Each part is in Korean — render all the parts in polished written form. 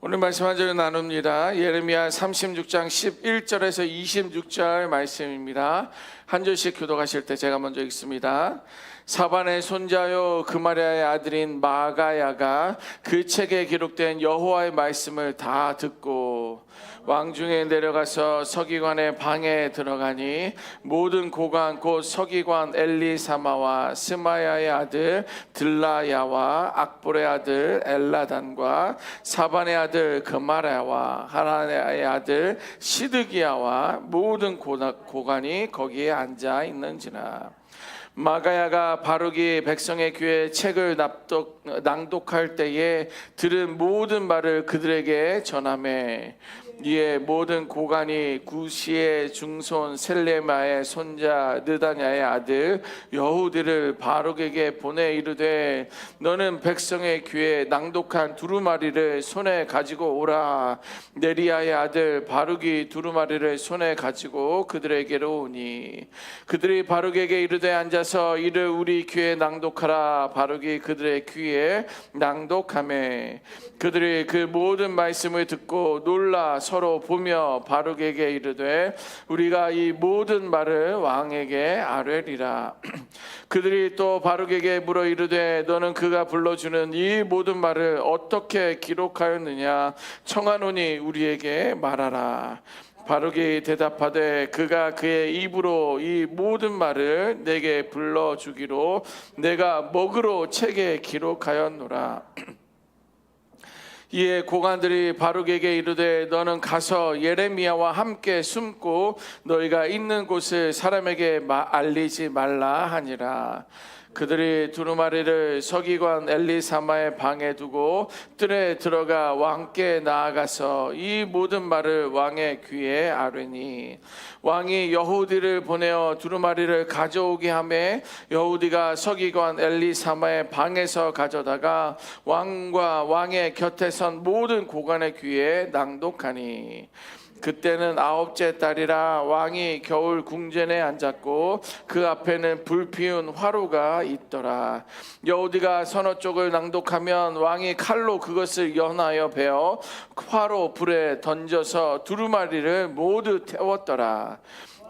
오늘 말씀 한 절을 나눕니다. 예레미야 36장 11절에서 26절 말씀입니다. 한 절씩 교독하실 때 제가 먼저 읽습니다. 사반의 손자요 그마리아의 아들인 마가야가 그 책에 기록된 여호와의 말씀을 다 듣고 왕중에 내려가서 서기관의 방에 들어가니 모든 고관 곧 서기관 엘리사마와 스마야의 아들 들라야와 악볼의 아들 엘라단과 사반의 아들 그마리아와 하나네의 아들 시드기야와 모든 고관이 거기에 앉아 있는지라. 마가야가 바룩이 백성의 귀에 책을 낭독할 때에 들은 모든 말을 그들에게 전하매 이에 모든 고관이 구시의 중손 셀레마의 손자 느다냐의 아들 여후디를 바룩에게 보내 이르되 너는 백성의 귀에 낭독한 두루마리를 손에 가지고 오라. 네리야의 아들 바룩이 두루마리를 손에 가지고 그들에게로 오니 그들이 바룩에게 이르되 앉아서 이를 우리 귀에 낭독하라. 바룩이 그들의 귀에 낭독하매 그들이 그 모든 말씀을 듣고 놀라 서로 보며 바룩에게 이르되 우리가 이 모든 말을 왕에게 아뢰리라. 그들이 또 바룩에게 물어 이르되 너는 그가 불러주는 이 모든 말을 어떻게 기록하였느냐 청하노니 우리에게 말하라. 바룩이 대답하되 그가 그의 입으로 이 모든 말을 내게 불러주기로 내가 먹으로 책에 기록하였노라. 이에 고관들이 바룩에게 이르되 너는 가서 예레미야와 함께 숨고 너희가 있는 곳을 사람에게 알리지 말라 하니라. 그들이 두루마리를 서기관 엘리사마의 방에 두고 뜰에 들어가 왕께 나아가서 이 모든 말을 왕의 귀에 아뢰니 왕이 여후디를 보내어 두루마리를 가져오게 하매 여후디가 서기관 엘리사마의 방에서 가져다가 왕과 왕의 곁에 선 모든 고관의 귀에 낭독하니 그때는 9째 달이라. 왕이 겨울 궁전에 앉았고 그 앞에는 불 피운 화로가 있더라. 여후디가 서너 쪽을 낭독하면 왕이 칼로 그것을 연하여 베어 화로 불에 던져서 두루마리를 모두 태웠더라.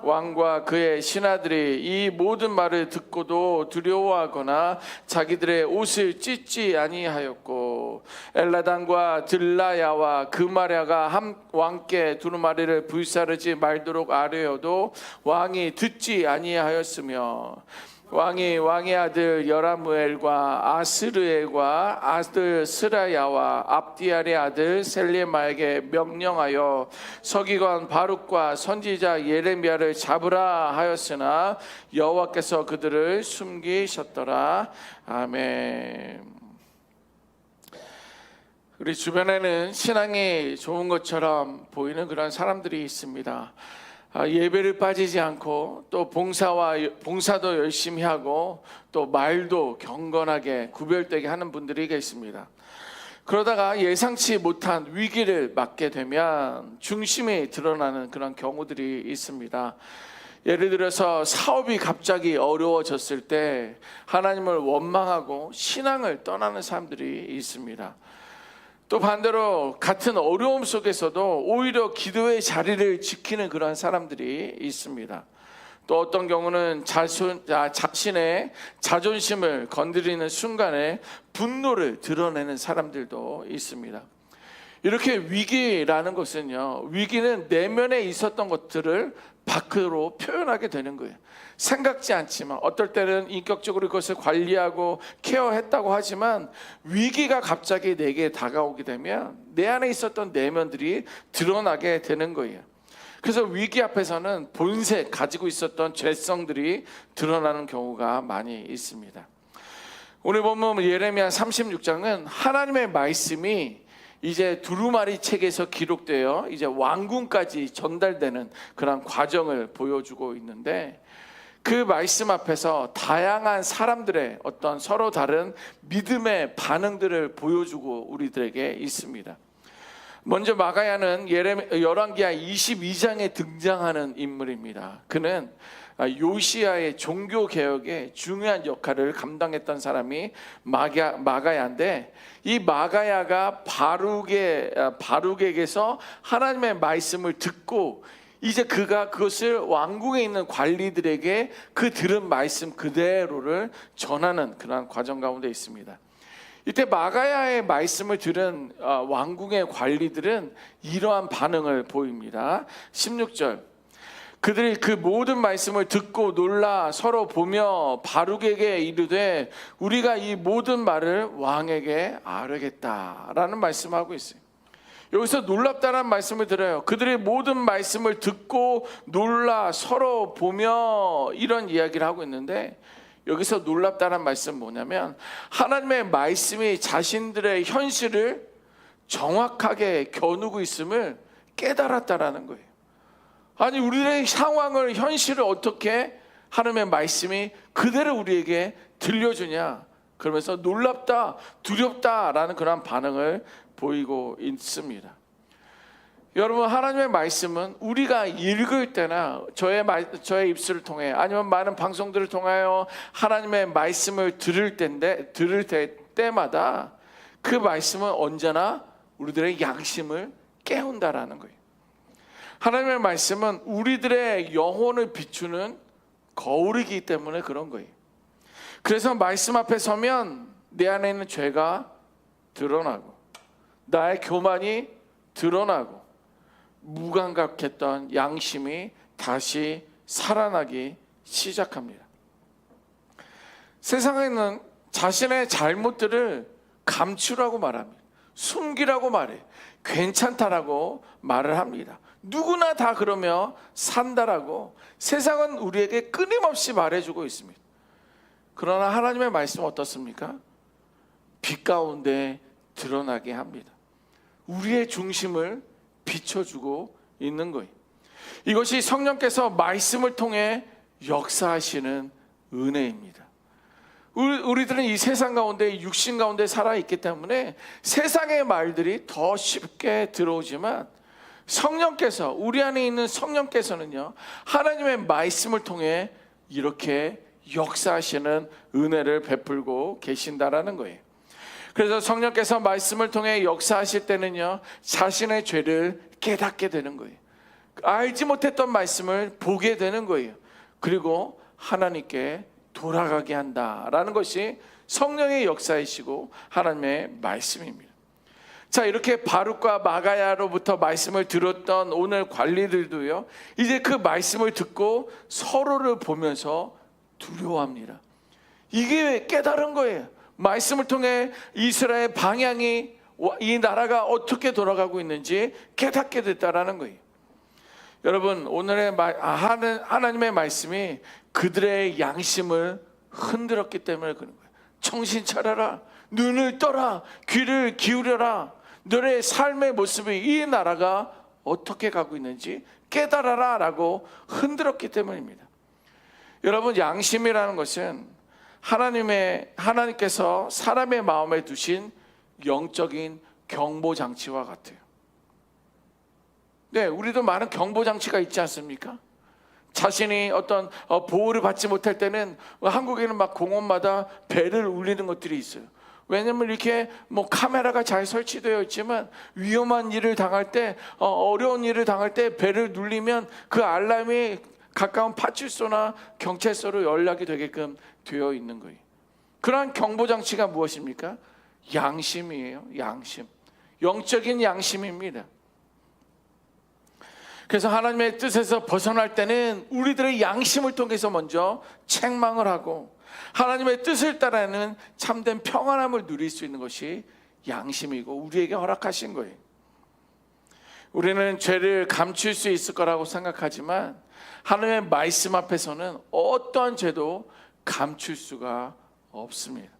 왕과 그의 신하들이 이 모든 말을 듣고도 두려워하거나 자기들의 옷을 찢지 아니하였고 엘라단과 들라야와 그마랴가 왕께 두루마리를 불사르지 말도록 아뢰어도 왕이 듣지 아니하였으며 왕의 아들 여라무엘과 아스르엘과 아들 스라야와 압디알의 아들 셀레마에게 명령하여 서기관 바룩과 선지자 예레미야를 잡으라 하였으나 여호와께서 그들을 숨기셨더라. 아멘. 우리 주변에는 신앙이 좋은 것처럼 보이는 그런 사람들이 있습니다. 예배를 빠지지 않고 또 봉사도 열심히 하고 또 말도 경건하게 구별되게 하는 분들이 계십니다. 그러다가 예상치 못한 위기를 맞게 되면 중심이 드러나는 그런 경우들이 있습니다. 예를 들어서 사업이 갑자기 어려워졌을 때 하나님을 원망하고 신앙을 떠나는 사람들이 있습니다. 또 반대로 같은 어려움 속에서도 오히려 기도의 자리를 지키는 그런 사람들이 있습니다. 또 어떤 경우는 자신의 자존심을 건드리는 순간에 분노를 드러내는 사람들도 있습니다. 이렇게 위기라는 것은요, 위기는 내면에 있었던 것들을 밖으로 표현하게 되는 거예요. 생각지 않지만 어떨 때는 인격적으로 그것을 관리하고 케어했다고 하지만 위기가 갑자기 내게 다가오게 되면 내 안에 있었던 내면들이 드러나게 되는 거예요. 그래서 위기 앞에서는 본래 가지고 있었던 죄성들이 드러나는 경우가 많이 있습니다. 오늘 보면 예레미야 36장은 하나님의 말씀이 이제 두루마리 책에서 기록되어 이제 왕궁까지 전달되는 그런 과정을 보여주고 있는데 그 말씀 앞에서 다양한 사람들의 어떤 서로 다른 믿음의 반응들을 보여주고 우리들에게 있습니다. 먼저 마가야는 열왕기하 22장에 등장하는 인물입니다. 그는 요시야의 종교 개혁에 중요한 역할을 감당했던 사람이 마가야인데, 이 마가야가 바룩에게서 하나님의 말씀을 듣고 이제 그가 그것을 왕궁에 있는 관리들에게 그 들은 말씀 그대로를 전하는 그러한 과정 가운데 있습니다. 이때 마가야의 말씀을 들은 왕궁의 관리들은 이러한 반응을 보입니다. 16절, 그들이 그 모든 말씀을 듣고 놀라 서로 보며 바룩에게 이르되 우리가 이 모든 말을 왕에게 아뢰겠다라는 말씀하고 있어요. 여기서 놀랍다는 말씀을 들어요. 그들의 모든 말씀을 듣고 놀라 서로 보며 이런 이야기를 하고 있는데, 여기서 놀랍다는 말씀은 뭐냐면 하나님의 말씀이 자신들의 현실을 정확하게 겨누고 있음을 깨달았다라는 거예요. 아니, 우리의 상황을, 현실을 어떻게 하나님의 말씀이 그대로 우리에게 들려주냐, 그러면서 놀랍다, 두렵다라는 그런 반응을 보이고 있습니다. 여러분, 하나님의 말씀은 우리가 읽을 때나 저의 입술을 통해 아니면 많은 방송들을 통하여 하나님의 말씀을 들을 때마다 그 말씀은 언제나 우리들의 양심을 깨운다라는 거예요. 하나님의 말씀은 우리들의 영혼을 비추는 거울이기 때문에 그런 거예요. 그래서 말씀 앞에 서면 내 안에 있는 죄가 드러나고 나의 교만이 드러나고 무감각했던 양심이 다시 살아나기 시작합니다. 세상에는 자신의 잘못들을 감추라고 말합니다. 숨기라고 말해. 괜찮다라고 말을 합니다. 누구나 다 그러며 산다라고 세상은 우리에게 끊임없이 말해주고 있습니다. 그러나 하나님의 말씀은 어떻습니까? 빛 가운데 드러나게 합니다. 우리의 중심을 비춰주고 있는 거예요. 이것이 성령께서 말씀을 통해 역사하시는 은혜입니다. 우리들은 이 세상 가운데, 육신 가운데 살아있기 때문에 세상의 말들이 더 쉽게 들어오지만 성령께서, 우리 안에 있는 성령께서는요, 하나님의 말씀을 통해 이렇게 역사하시는 은혜를 베풀고 계신다라는 거예요. 그래서 성령께서 말씀을 통해 역사하실 때는요, 자신의 죄를 깨닫게 되는 거예요. 알지 못했던 말씀을 보게 되는 거예요. 그리고 하나님께 돌아가게 한다라는 것이 성령의 역사이시고 하나님의 말씀입니다. 자, 이렇게 바룩과 마가야로부터 말씀을 들었던 오늘 관리들도요, 이제 그 말씀을 듣고 서로를 보면서 두려워합니다. 이게 깨달은 거예요. 말씀을 통해 이스라엘 방향이, 이 나라가 어떻게 돌아가고 있는지 깨닫게 됐다라는 거예요. 여러분, 오늘의 하나님의 말씀이 그들의 양심을 흔들었기 때문에 그런 거예요. 정신 차려라, 눈을 떠라, 귀를 기울여라. 너의 삶의 모습이 이 나라가 어떻게 가고 있는지 깨달아라 라고 흔들었기 때문입니다. 여러분, 양심이라는 것은 하나님께서 사람의 마음에 두신 영적인 경보장치와 같아요. 네, 우리도 많은 경보장치가 있지 않습니까? 자신이 어떤 보호를 받지 못할 때는 한국에는 막 공원마다 벨을 울리는 것들이 있어요. 왜냐면 이렇게 카메라가 잘 설치되어 있지만 위험한 일을 당할 때, 어려운 일을 당할 때 벨을 눌리면 그 알람이 가까운 파출소나 경찰서로 연락이 되게끔 되어 있는 거예요. 그러한 경보장치가 무엇입니까? 양심이에요. 양심. 영적인 양심입니다. 그래서 하나님의 뜻에서 벗어날 때는 우리들의 양심을 통해서 먼저 책망을 하고 하나님의 뜻을 따르는 참된 평안함을 누릴 수 있는 것이 양심이고 우리에게 허락하신 거예요. 우리는 죄를 감출 수 있을 거라고 생각하지만 하나님의 말씀 앞에서는 어떠한 죄도 감출 수가 없습니다.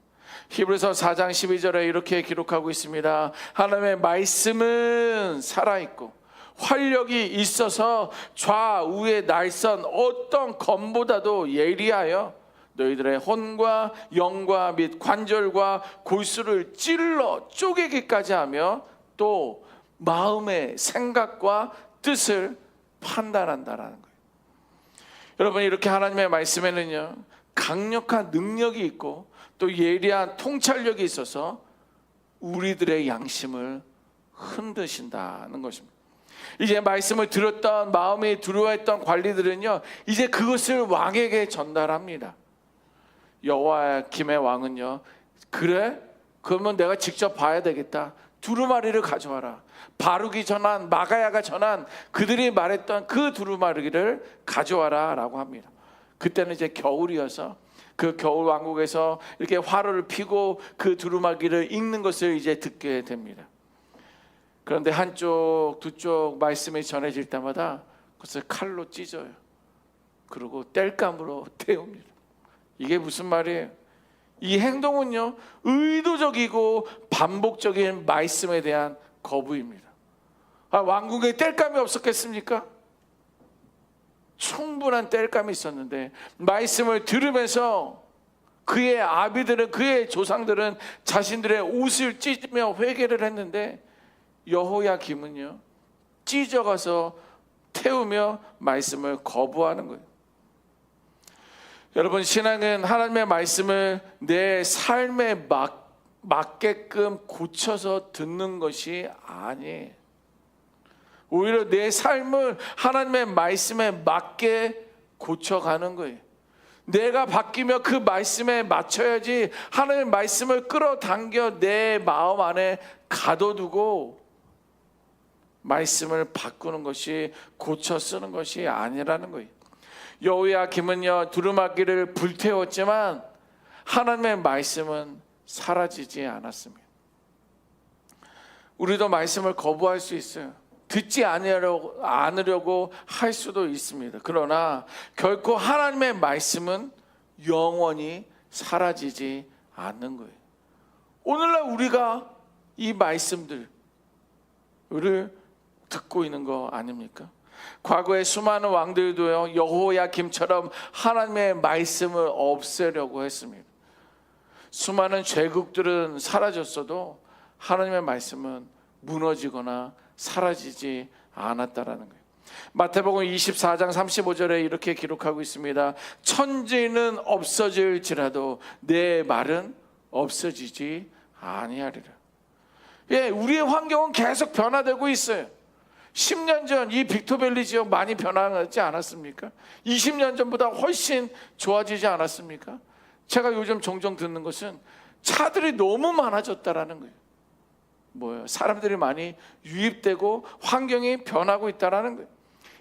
히브리서 4장 12절에 이렇게 기록하고 있습니다. 하나님의 말씀은 살아있고 활력이 있어서 좌우의 날선 어떤 검보다도 예리하여 너희들의 혼과 영과 및 관절과 골수를 찔러 쪼개기까지 하며 또 마음의 생각과 뜻을 판단한다라는 거예요. 여러분, 이렇게 하나님의 말씀에는요, 강력한 능력이 있고 또 예리한 통찰력이 있어서 우리들의 양심을 흔드신다는 것입니다. 이제 말씀을 들었던 마음이 두려워했던 관리들은요, 이제 그것을 왕에게 전달합니다. 여호야김의 왕은요, 그래? 그러면 내가 직접 봐야 되겠다. 두루마리를 가져와라. 바룩이 전한, 마가야가 전한 그들이 말했던 그 두루마리를 가져와라 라고 합니다. 그때는 이제 겨울이어서 그 겨울 왕국에서 이렇게 화로를 피고 그 두루마리를 읽는 것을 이제 듣게 됩니다. 그런데 한쪽 두쪽 말씀이 전해질 때마다 그것을 칼로 찢어요. 그리고 땔감으로 태웁니다. 이게 무슨 말이에요? 이 행동은요, 의도적이고 반복적인 말씀에 대한 거부입니다. 왕궁에 땔감이 없었겠습니까? 충분한 땔감이 있었는데 말씀을 들으면서 그의 아비들은, 그의 조상들은 자신들의 옷을 찢으며 회개를 했는데 여호야김은요, 찢어가서 태우며 말씀을 거부하는 거예요. 여러분, 신앙은 하나님의 말씀을 내 삶에 맞게끔 고쳐서 듣는 것이 아니에요. 오히려 내 삶을 하나님의 말씀에 맞게 고쳐가는 거예요. 내가 바뀌며 그 말씀에 맞춰야지 하나님의 말씀을 끌어당겨 내 마음 안에 가둬두고 말씀을 바꾸는 것이, 고쳐 쓰는 것이 아니라는 거예요. 여호야김은요, 두루마기를 불태웠지만 하나님의 말씀은 사라지지 않았습니다. 우리도 말씀을 거부할 수 있어요. 듣지 않으려고 할 수도 있습니다. 그러나 결코 하나님의 말씀은 영원히 사라지지 않는 거예요. 오늘날 우리가 이 말씀들을 듣고 있는 거 아닙니까? 과거의 수많은 왕들도요, 여호야김처럼 하나님의 말씀을 없애려고 했습니다. 수많은 제국들은 사라졌어도 하나님의 말씀은 무너지거나 사라지지 않았다라는 거예요. 마태복음 24장 35절에 이렇게 기록하고 있습니다. 천지는 없어질지라도 내 말은 없어지지 아니하리라. 예, 우리의 환경은 계속 변화되고 있어요. 10년 전 이 빅토밸리 지역 많이 변하지 않았습니까? 20년 전보다 훨씬 좋아지지 않았습니까? 제가 요즘 종종 듣는 것은 차들이 너무 많아졌다라는 거예요. 뭐예요? 사람들이 많이 유입되고 환경이 변하고 있다라는 거예요.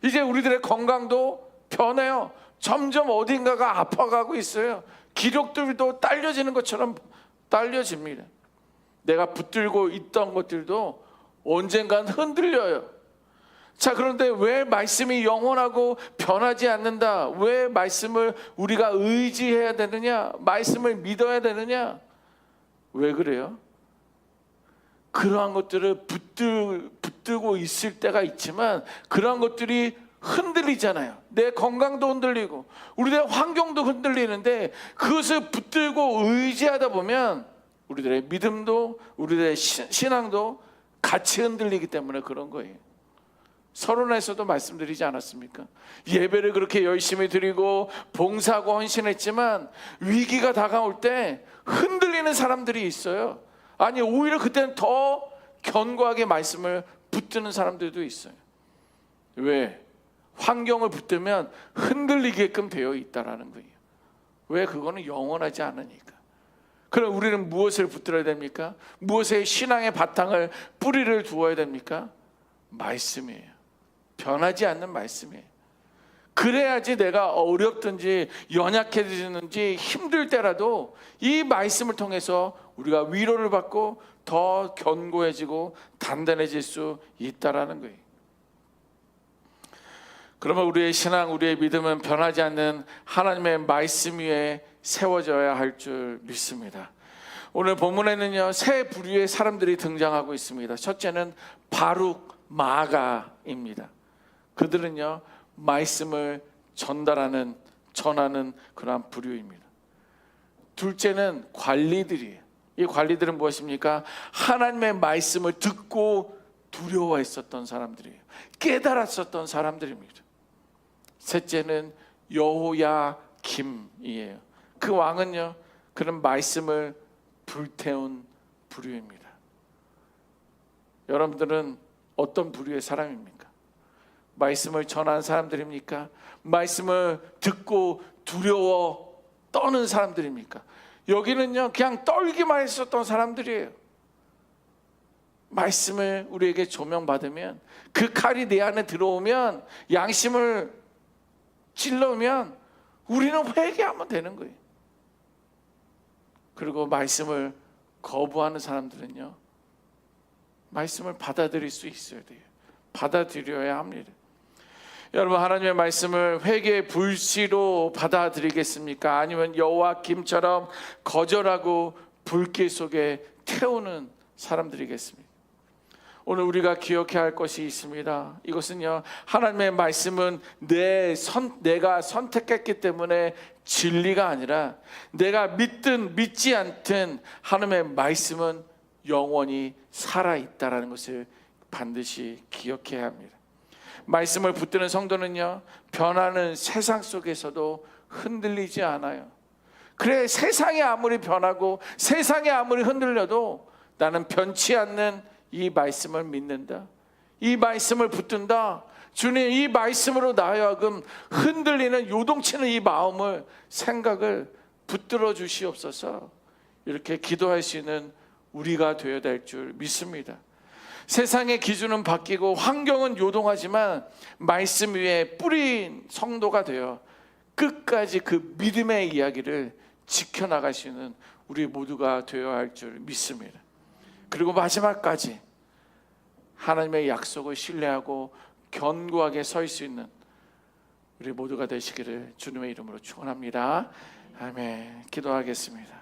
이제 우리들의 건강도 변해요. 점점 어딘가가 아파가고 있어요. 기록들도 딸려지는 것처럼 딸려집니다. 내가 붙들고 있던 것들도 언젠간 흔들려요. 자, 그런데 왜 말씀이 영원하고 변하지 않는다? 왜 말씀을 우리가 의지해야 되느냐? 말씀을 믿어야 되느냐? 왜 그래요? 그러한 것들을 붙들고 있을 때가 있지만 그러한 것들이 흔들리잖아요. 내 건강도 흔들리고 우리들의 환경도 흔들리는데 그것을 붙들고 의지하다 보면 우리들의 믿음도, 우리들의 신앙도 같이 흔들리기 때문에 그런 거예요. 서론에서도 말씀드리지 않았습니까? 예배를 그렇게 열심히 드리고 봉사하고 헌신했지만 위기가 다가올 때 흔들리는 사람들이 있어요. 아니, 오히려 그때는 더 견고하게 말씀을 붙드는 사람들도 있어요. 왜? 환경을 붙들면 흔들리게끔 되어 있다라는 거예요. 왜? 그거는 영원하지 않으니까. 그럼 우리는 무엇을 붙들어야 됩니까? 무엇에 신앙의 바탕을, 뿌리를 두어야 됩니까? 말씀이에요. 변하지 않는 말씀이에요. 그래야지 내가 어렵든지 연약해지는지 힘들 때라도 이 말씀을 통해서 우리가 위로를 받고 더 견고해지고 단단해질 수 있다라는 거예요. 그러면 우리의 신앙, 우리의 믿음은 변하지 않는 하나님의 말씀 위에 세워져야 할 줄 믿습니다. 오늘 본문에는요, 세 부류의 사람들이 등장하고 있습니다. 첫째는 바룩, 마가입니다. 그들은요, 말씀을 전하는 그러한 부류입니다. 둘째는 관리들이에요. 이 관리들은 무엇입니까? 하나님의 말씀을 듣고 두려워했었던 사람들이에요. 깨달았었던 사람들입니다. 셋째는 여호야김이에요. 그 왕은요, 그런 말씀을 불태운 부류입니다. 여러분들은 어떤 부류의 사람입니까? 말씀을 전하는 사람들입니까? 말씀을 듣고 두려워 떠는 사람들입니까? 여기는요, 그냥 떨기만 했었던 사람들이에요. 말씀을 우리에게 조명받으면, 그 칼이 내 안에 들어오면, 양심을 찔러오면 우리는 회개하면 되는 거예요. 그리고 말씀을 거부하는 사람들은요, 말씀을 받아들일 수 있어야 돼요. 받아들여야 합니다. 여러분, 하나님의 말씀을 회개의 불씨로 받아들이겠습니까? 아니면 여호와김처럼 거절하고 불길 속에 태우는 사람들이겠습니까? 오늘 우리가 기억해야 할 것이 있습니다. 이것은요, 하나님의 말씀은 내가 선택했기 때문에 진리가 아니라, 내가 믿든 믿지 않든 하나님의 말씀은 영원히 살아있다라는 것을 반드시 기억해야 합니다. 말씀을 붙드는 성도는요, 변하는 세상 속에서도 흔들리지 않아요. 그래, 세상이 아무리 변하고 세상이 아무리 흔들려도 나는 변치 않는 이 말씀을 믿는다. 이 말씀을 붙든다. 주님, 이 말씀으로 나 하여금 흔들리는, 요동치는 이 마음을, 생각을 붙들어 주시옵소서. 이렇게 기도할 수 있는 우리가 되어야 될 줄 믿습니다. 세상의 기준은 바뀌고 환경은 요동하지만 말씀 위에 뿌린 성도가 되어 끝까지 그 믿음의 이야기를 지켜나가시는 우리 모두가 되어야 할 줄 믿습니다. 그리고 마지막까지 하나님의 약속을 신뢰하고 견고하게 설 수 있는 우리 모두가 되시기를 주님의 이름으로 축원합니다. 아멘. 기도하겠습니다.